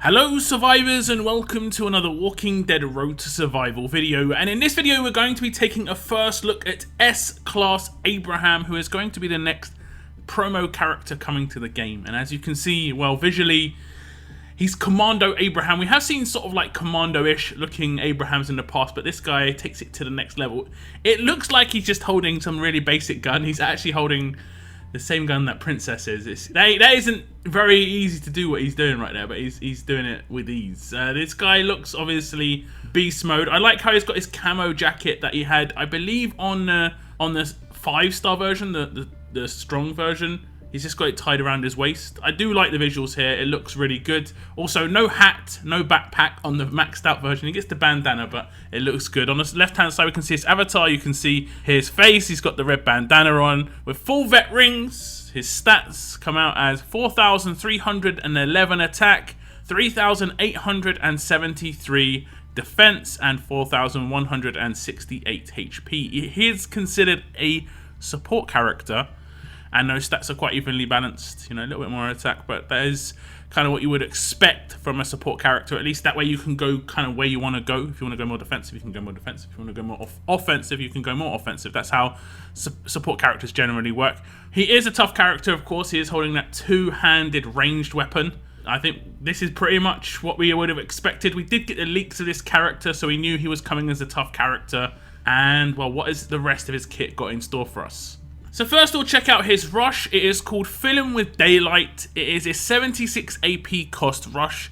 Hello survivors and welcome to another Walking Dead Road to Survival video, and in this video we're going to be taking a first look at S-Class Abraham, who is going to be the next promo character coming to the game. And as you can see, well, visually he's Commando Abraham. We have seen sort of like Commando-ish looking Abrahams in the past, but this guy takes it to the next level. It looks like he's just holding some really basic gun. He's actually holding the same gun that Princess is. That isn't very easy to do what he's doing right there, but he's doing it with ease. This guy looks obviously beast mode. I like how he's got his camo jacket that he had, I believe, on the 5-star version, the strong version. He's just got it tied around his waist. I do like the visuals here. It looks really good. Also, no hat, no backpack on the maxed out version. He gets the bandana, but it looks good. On the left-hand side, we can see his avatar. You can see his face. He's got the red bandana on with full vet rings. His stats come out as 4,311 attack, 3,873 defense, and 4,168 HP. He is considered a support character, and those stats are quite evenly balanced, you know, a little bit more attack, but that is kind of what you would expect from a support character. At least that way you can go kind of where you want to go. If you want to go more defensive, you can go more defensive. If you want to go more offensive, you can go more offensive. That's how support characters generally work. He is a tough character, of course. He is holding that two-handed ranged weapon. I think this is pretty much what we would have expected. We did get the leaks of this character, so we knew he was coming as a tough character. And, well, what has the rest of his kit got in store for us? So first we'll check out his rush. It is called Fill 'Em With Daylight. It is a 76 AP cost rush.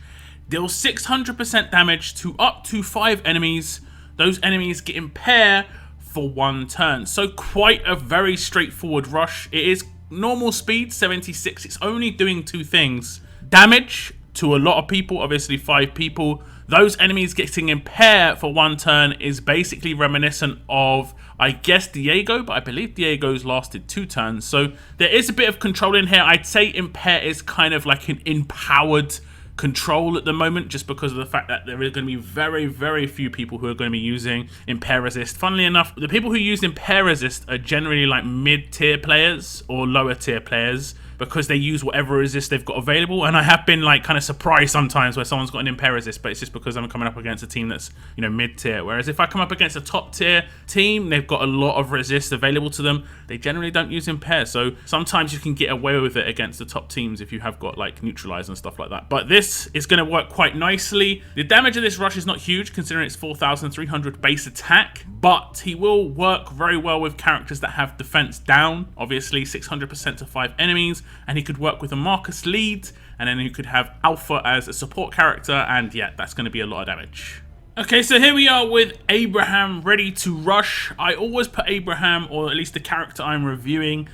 Deals 600% damage to up to 5 enemies. Those enemies get impair for 1 turn. So quite a very straightforward rush. It is normal speed, 76. It's only doing 2 things. Damage to a lot of people, obviously 5 people. Those enemies getting impair for 1 turn is basically reminiscent of, I guess, Diego, but I believe Diego's lasted 2 turns. So there is a bit of control in here. I'd say impair is kind of like an empowered control at the moment, just because of the fact that there are going to be very, very few people who are going to be using impair resist. Funnily enough, the people who use impair resist are generally like mid-tier players or lower tier players, because they use whatever resist they've got available. And I have been like kind of surprised sometimes where someone's got an impair resist, but it's just because I'm coming up against a team that's, you know, mid-tier. Whereas if I come up against a top-tier team, they've got a lot of resist available to them. They generally don't use impair, so sometimes you can get away with it against the top teams if you have got like neutralize and stuff like that. But this is going to work quite nicely. The damage of this rush is not huge considering it's 4,300 base attack, but he will work very well with characters that have defense down. Obviously 600% to 5 enemies. And he could work with a Marcus lead, and then you could have Alpha as a support character, and yeah, that's going to be a lot of damage. Okay, so here we are with Abraham ready to rush. I always put Abraham, or at least the character I'm reviewing,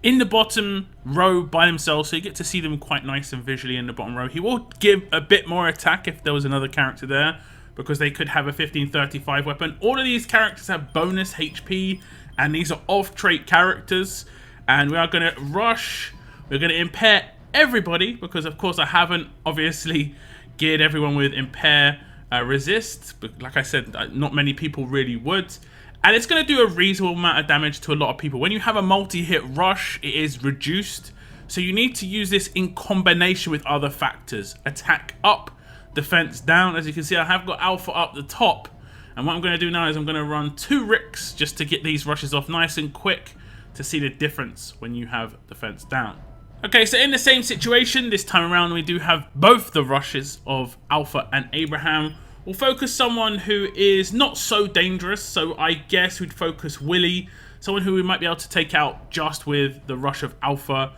in the bottom row by themselves, so you get to see them quite nice and visually in the bottom row. He will give a bit more attack if there was another character there, because they could have a 1535 weapon. All of these characters have bonus HP, and these are off-trait characters, and we are going to rush. We're going to impair everybody because, of course, I haven't obviously geared everyone with impair resist. But like I said, not many people really would. And it's going to do a reasonable amount of damage to a lot of people. When you have a multi-hit rush, it is reduced. So you need to use this in combination with other factors. Attack up, defense down. As you can see, I have got Alpha up the top. And what I'm going to do now is I'm going to run 2 Ricks just to get these rushes off nice and quick to see the difference when you have defense down. Okay, so in the same situation, this time around we do have both the rushes of Alpha and Abraham. We'll focus someone who is not so dangerous, so I guess we'd focus Willie, someone who we might be able to take out just with the rush of Alpha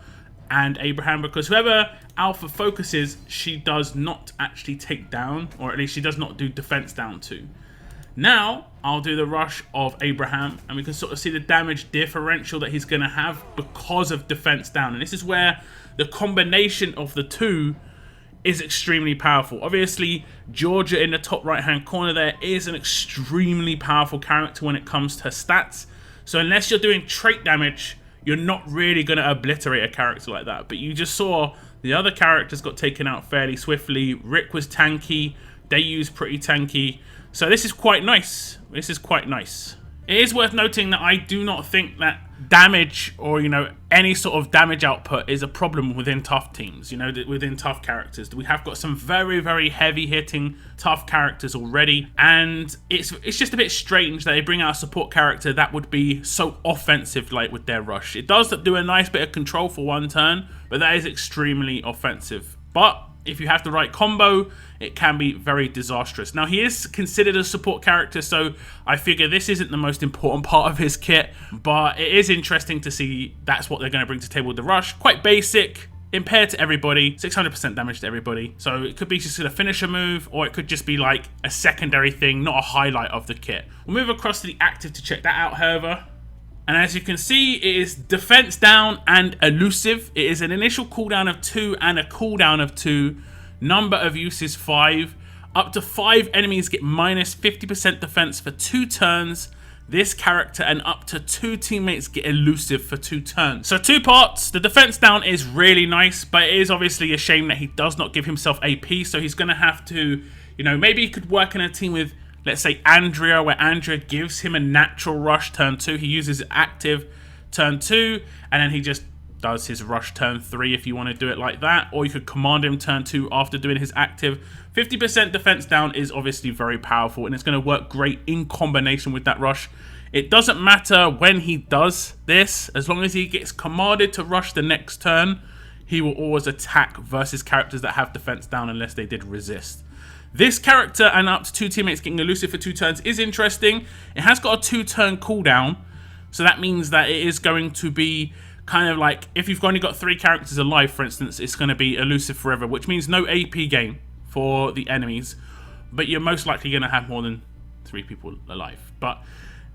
and Abraham, because whoever Alpha focuses, she does not actually take down, or at least she does not do defense down to. Now, I'll do the rush of Abraham, and we can sort of see the damage differential that he's going to have because of defense down. And this is where the combination of the two is extremely powerful. Obviously, Georgia in the top right-hand corner there is an extremely powerful character when it comes to her stats. So unless you're doing trait damage, you're not really going to obliterate a character like that. But you just saw the other characters got taken out fairly swiftly. Rick was tanky. They used pretty tanky. So this is quite nice. This is quite nice. It is worth noting that I do not think that damage or, you know, any sort of damage output is a problem within tough teams, you know, within tough characters. We have got some very, very heavy hitting tough characters already, and it's just a bit strange that they bring out a support character that would be so offensive like with their rush. It does do a nice bit of control for one turn, but that is extremely offensive. But if you have the right combo, it can be very disastrous. Now, he is considered a support character, so I figure this isn't the most important part of his kit, but it is interesting to see that's what they're going to bring to the table with the rush. Quite basic, impaired to everybody, 600% damage to everybody. So it could be just a finisher move, or it could just be like a secondary thing, not a highlight of the kit. We'll move across to the active to check that out, however. And as you can see, it is defense down and elusive. It is an initial cooldown of 2 and a cooldown of 2. Number of uses 5. Up to 5 enemies get minus 50% defense for 2 turns. This character and up to 2 teammates get elusive for 2 turns. So 2 parts. The defense down is really nice, but it is obviously a shame that he does not give himself AP. So he's going to have to, you know, maybe he could work in a team with, let's say, Andrea, where Andrea gives him a natural rush turn 2. He uses active turn 2, and then he just does his rush turn 3 if you want to do it like that. Or you could command him turn 2 after doing his active. 50% defense down is obviously very powerful, and it's going to work great in combination with that rush. It doesn't matter when he does this, as long as he gets commanded to rush the next turn, he will always attack versus characters that have defense down unless they did resist. This character and up to 2 teammates getting elusive for 2 turns is interesting. It has got a 2-turn cooldown, so that means that it is going to be kind of like, if you've only got 3 characters alive, for instance, it's going to be elusive forever, which means no AP gain for the enemies, but you're most likely going to have more than 3 people alive. But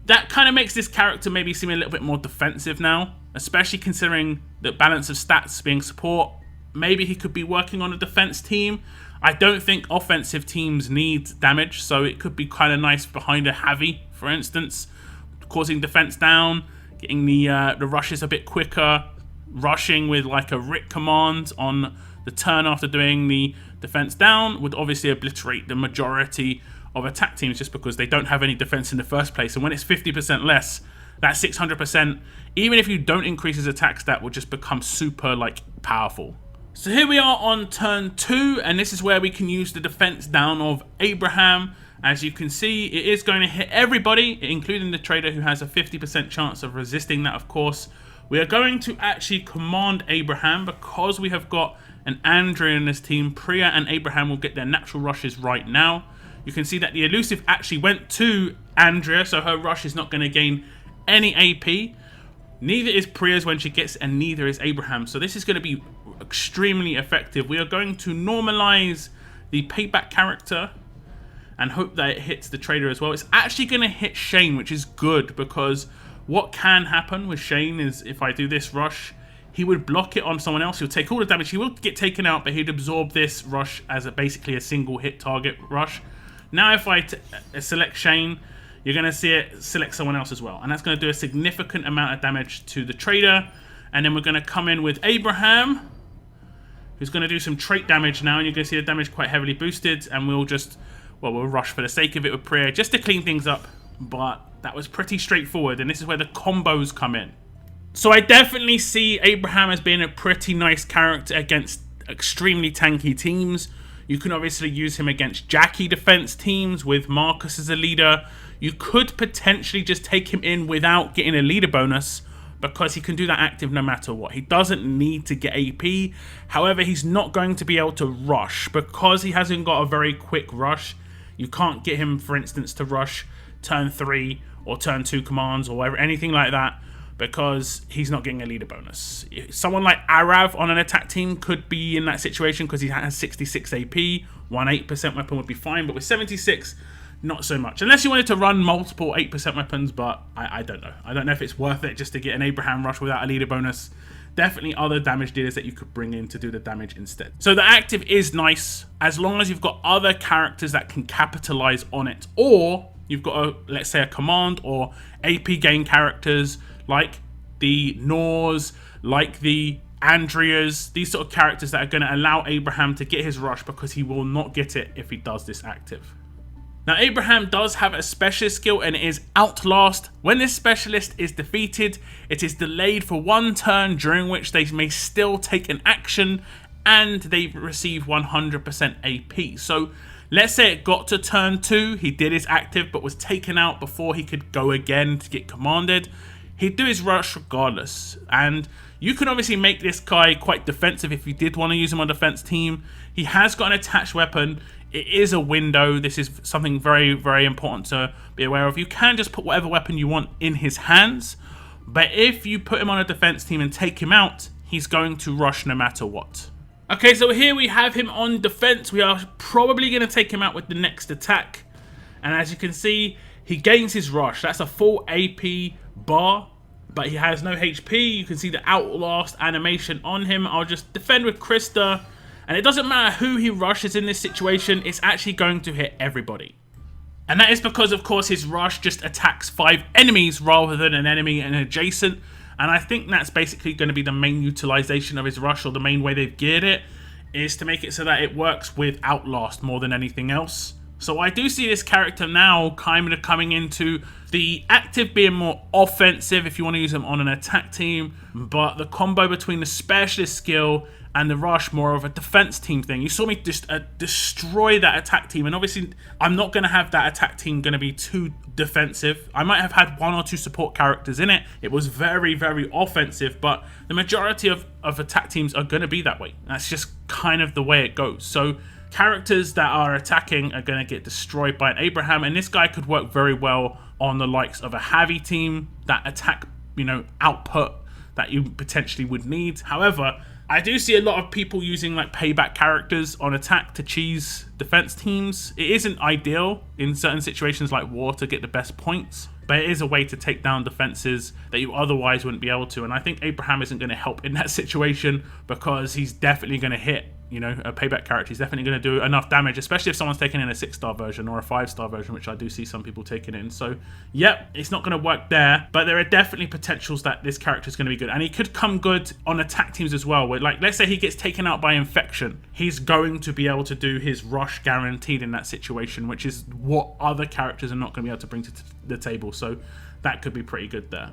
that kind of makes this character maybe seem a little bit more defensive now, especially considering the balance of stats being support. Maybe he could be working on a defense team. I don't think offensive teams need damage, so it could be kind of nice behind a heavy, for instance, causing defense down, getting the rushes a bit quicker, rushing with like a Rick command on the turn after doing the defense down would obviously obliterate the majority of attack teams just because they don't have any defense in the first place. And when it's 50% less, that 600%, even if you don't increase his attack stat, will just become super like powerful. So here we are on turn 2, and this is where we can use the defense down of Abraham. As you can see, it is going to hit everybody, including the trader, who has a 50% chance of resisting that, of course. We are going to actually command Abraham because we have got an Andrea in this team. Priya and Abraham will get their natural rushes right now. You can see that the elusive actually went to Andrea, so her rush is not going to gain any AP. Neither is Priya's when she gets, and neither is Abraham. So this is going to be extremely effective. We are going to normalize the payback character and hope that it hits the trader as well. It's actually going to hit Shane, which is good, because what can happen with Shane is if I do this rush, he would block it on someone else. He'll take all the damage. He will get taken out, but he'd absorb this rush as basically a single hit target rush. Now if I select Shane, you're going to see it select someone else as well. And that's going to do a significant amount of damage to the trader. And then we're going to come in with Abraham, who's going to do some trait damage now. And you're going to see the damage quite heavily boosted. And we'll just, well, we'll rush for the sake of it with Priya just to clean things up. But that was pretty straightforward. And this is where the combos come in. So I definitely see Abraham as being a pretty nice character against extremely tanky teams. You can obviously use him against Jackie defense teams with Marcus as a leader. You could potentially just take him in without getting a leader bonus because he can do that active no matter what. He doesn't need to get AP. However, he's not going to be able to rush because he hasn't got a very quick rush. You can't get him, for instance, to rush turn 3 or turn 2 commands or whatever, anything like that, because he's not getting a leader bonus. Someone like Arav on an attack team could be in that situation because he has 66 AP. 1 8% weapon would be fine, but with 76, not so much. Unless you wanted to run multiple 8% weapons, but I don't know. I don't know if it's worth it just to get an Abraham rush without a leader bonus. Definitely other damage dealers that you could bring in to do the damage instead. So the active is nice as long as you've got other characters that can capitalize on it, or you've got a, let's say, a command or AP gain characters like the Nors, like the Andreas, these sort of characters that are going to allow Abraham to get his rush because he will not get it if he does this active. Now, Abraham does have a specialist skill, and it is Outlast. When this specialist is defeated, it is delayed for 1 turn, during which they may still take an action, and they receive 100% AP. So, let's say it got to turn 2, he did his active, but was taken out before he could go again to get commanded. He'd do his rush regardless, and you can obviously make this guy quite defensive if you did want to use him on defense team. He has got an attached weapon. It is a window. This is something very, very important to be aware of. You can just put whatever weapon you want in his hands, but if you put him on a defense team and take him out, he's going to rush no matter what. Okay, so here we have him on defense. We are probably going to take him out with the next attack, and as you can see, he gains his rush. That's a full AP bar, but he has no HP. You can see the Outlast animation on him. I'll just defend with Krista. And it doesn't matter who he rushes in this situation, it's actually going to hit everybody. And that is because, of course, his rush just attacks 5 enemies rather than an enemy and adjacent. And I think that's basically going to be the main utilization of his rush, or the main way they've geared it, is to make it so that it works with Outlast more than anything else. So I do see this character now kind of coming into the active being more offensive if you want to use him on an attack team, but the combo between the specialist skill and the rush more of a defense team thing. You saw me just destroy that attack team, and obviously I'm not going to have that attack team going to be too defensive. I might have had 1 or 2 support characters in it. It was very, very offensive, but the majority of attack teams are going to be that way. That's just kind of the way it goes. So characters that are attacking are going to get destroyed by an Abraham, and this guy could work very well on the likes of a Javi team that attack, output that you potentially would need. However, I do see a lot of people using like payback characters on attack to cheese defense teams. It isn't ideal in certain situations like war to get the best points, but it is a way to take down defenses that you otherwise wouldn't be able to. And I think Abraham isn't going to help in that situation, because he's definitely going to hit, a payback character. He's definitely going to do enough damage, especially if someone's taking in a 6-star version or a 5-star version, which I do see some people taking in. So, yep, it's not going to work there, but there are definitely potentials that this character is going to be good. And he could come good on attack teams as well, where, like, let's say he gets taken out by infection. He's going to be able to do his rush guaranteed in that situation, which is what other characters are not going to be able to bring to the table. So that could be pretty good there.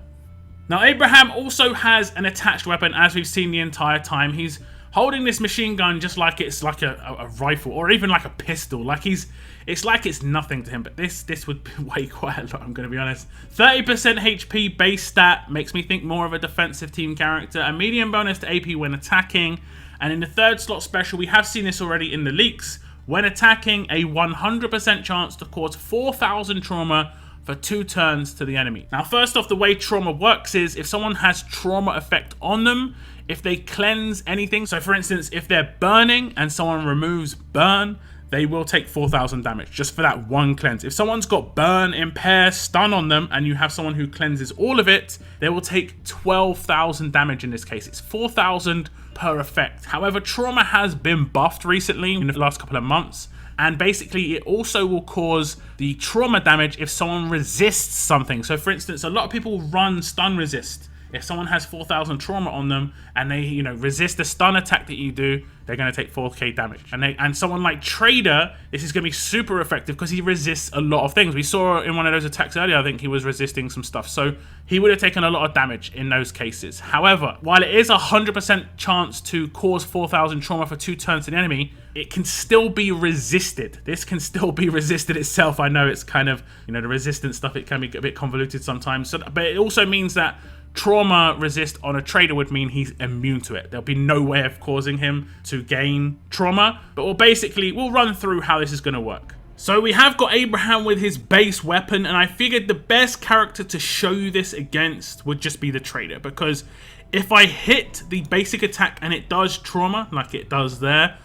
Now, Abraham also has an attached weapon, as we've seen the entire time. He's holding this machine gun just like it's like a rifle, or even like a pistol. Like it's like it's nothing to him, but this would weigh quite a lot, I'm going to be honest. 30% HP base stat makes me think more of a defensive team character. A medium bonus to AP when attacking. And in the 3rd slot special, we have seen this already in the leaks. When attacking, a 100% chance to cause 4,000 trauma for 2 turns to the enemy. Now, first off, the way trauma works is if someone has trauma effect on them, if they cleanse anything, so for instance, if they're burning and someone removes burn, they will take 4,000 damage just for that 1 cleanse. If someone's got burn, impair, stun on them, and you have someone who cleanses all of it, they will take 12,000 damage in this case. It's 4,000 per effect. However, trauma has been buffed recently in the last couple of months, and basically it also will cause the trauma damage if someone resists something. So for instance, a lot of people run stun resist. If someone has 4,000 trauma on them and they, resist a stun attack that you do, they're going to take 4k damage. And someone like Trader, this is going to be super effective because he resists a lot of things. We saw in one of those attacks earlier, I think he was resisting some stuff. So he would have taken a lot of damage in those cases. However, while it is a 100% chance to cause 4,000 trauma for 2 turns to the enemy, it can still be resisted. This can still be resisted itself. I know it's kind of, the resistance stuff, it can be a bit convoluted sometimes. But it also means that trauma resist on a trader would mean he's immune to it. There'll be no way of causing him to gain trauma, but we'll run through how this is going to work. So we have got Abraham with his base weapon, and I figured the best character to show you this against would just be the trader, because if I hit the basic attack and it does trauma, like it does there,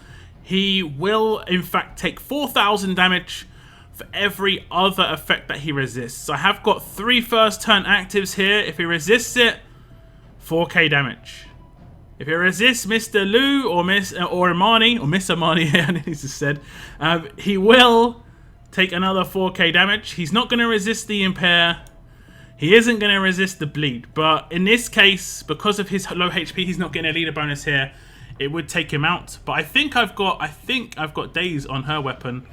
he will in fact take 4,000 damage for every other effect that he resists. I have got 3 first turn actives here. If he resists it, 4k damage. If he resists Mr. Lou or Miss Armani, I need to said, he will take another 4k damage. He's not going to resist the impair. He isn't going to resist the bleed. But in this case, because of his low HP, he's not getting a leader bonus here. It would take him out. But I think I've got Daze on her weapon.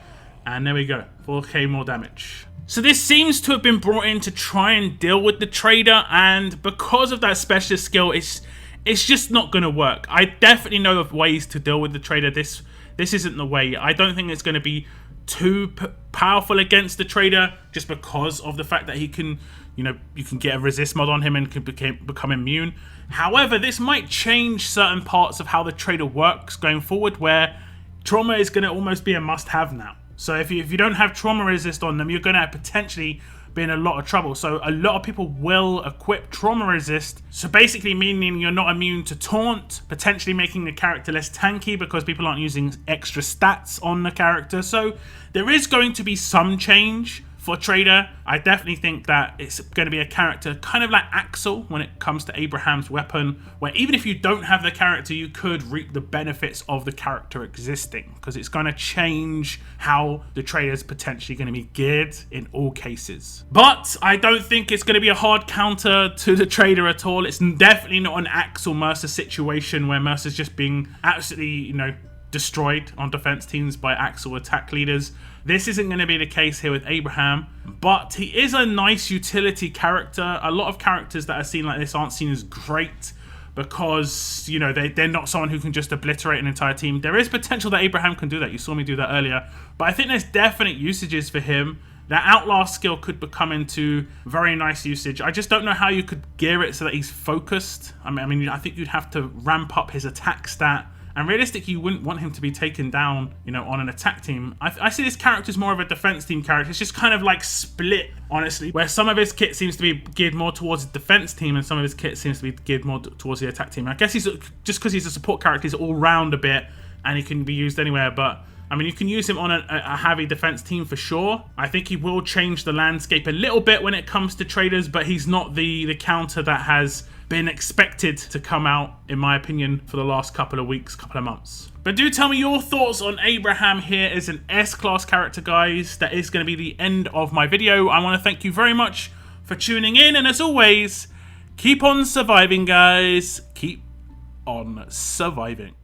And there we go, 4k more damage. So this seems to have been brought in to try and deal with the trader, and because of that specialist skill, it's just not going to work. I definitely know of ways to deal with the trader. This isn't the way. I don't think it's going to be too powerful against the trader just because of the fact that he can, you know, you can get a resist mod on him and can become immune. However, this might change certain parts of how the trader works going forward, where trauma is going to almost be a must-have now. So if you don't have trauma resist on them, you're going to potentially be in a lot of trouble. So a lot of people will equip trauma resist. So basically meaning you're not immune to taunt, potentially making the character less tanky because people aren't using extra stats on the character. So there is going to be some change for trader. I definitely think that it's going to be a character kind of like Axel when it comes to Abraham's weapon, where even if you don't have the character, you could reap the benefits of the character existing, because it's going to change how the trader is potentially going to be geared in all cases. But I don't think it's going to be a hard counter to the trader at all. It's definitely not an Axel Mercer situation where Mercer's just being absolutely, you know, destroyed on defense teams by Axel attack leaders. This isn't going to be the case here with Abraham, but he is a nice utility character. A lot of characters that are seen like this aren't seen as great because, you know, they're not someone who can just obliterate an entire team. There is potential that Abraham can do that. You saw me do that earlier, but I think there's definite usages for him. That Outlast skill could become into very nice usage. I just don't know how you could gear it so that he's focused. I mean, I think you'd have to ramp up his attack stat. And realistically, you wouldn't want him to be taken down, you know, on an attack team. I see this character as more of a defense team character. It's just kind of like split, honestly, where some of his kit seems to be geared more towards the defense team and some of his kit seems to be geared more towards the attack team. I guess he's just because he's a support character, he's all round a bit and he can be used anywhere. But I mean, you can use him on a heavy defense team for sure. I think he will change the landscape a little bit when it comes to traders, but he's not the counter that has been expected to come out, in my opinion, for the last couple of weeks, couple of months. But do tell me your thoughts on Abraham here as an S-class character, guys. That is going to be the end of my video. I want to thank you very much for tuning in, and as always, keep on surviving, guys. Keep on surviving.